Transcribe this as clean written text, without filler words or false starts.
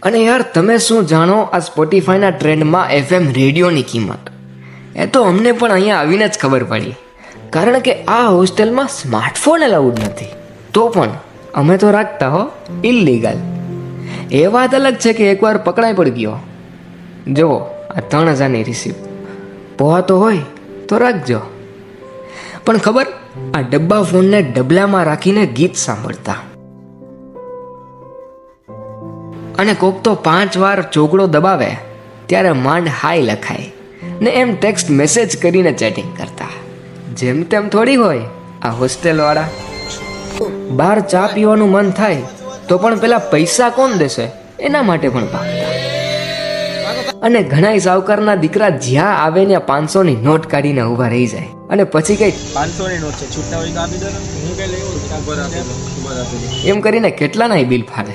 અને યાર તમે શું જાણો આ સ્પોટીફાઈના ટ્રેન્ડમાં FM રેડિયોની કિંમત? એ તો અમને પણ અહીંયા આવીને જ ખબર પડી, કારણ કે આ હોસ્ટેલમાં સ્માર્ટફોન અલાઉડ નથી. તો પણ અમે તો રાખતા હો, ઇલીગલ. એ વાત અલગ છે કે એકવાર પકડાઈ પડી ગયો. જુઓ આ 3000ની રિસીપ્ટ, પોહાતો હોય તો રાખજો. પણ ખબર, આ ડબ્બા ફોનને ડબલામાં રાખીને ગીત સાંભળતા, અને કોક તો 5 વાર ચોકડો દબાવે ત્યારે માંડ હાય લખાય ને એમ ટેક્સ્ટ મેસેજ કરીને ચેટિંગ કરતા. જેમ તેમ થોડી હોય આ હોસ્ટેલવાળા. બહાર ચા પીવાનું મન થાય તો પણ પેલા પૈસા કોણ દેશે એના માટે પણ ભાગતા. અને ઘણા સાવકારના દીકરા જ્યાં આવે ને 500ની નોટ કાઢીને ઊભા રહી જાય અને પછી કઈ 500ની નોટ છે, છૂટા હોય તો આપી દો ને, હું કઈ લેવું ઉભા રાખી દો. એમ કરીને કેટલાના બિલ ફાડે.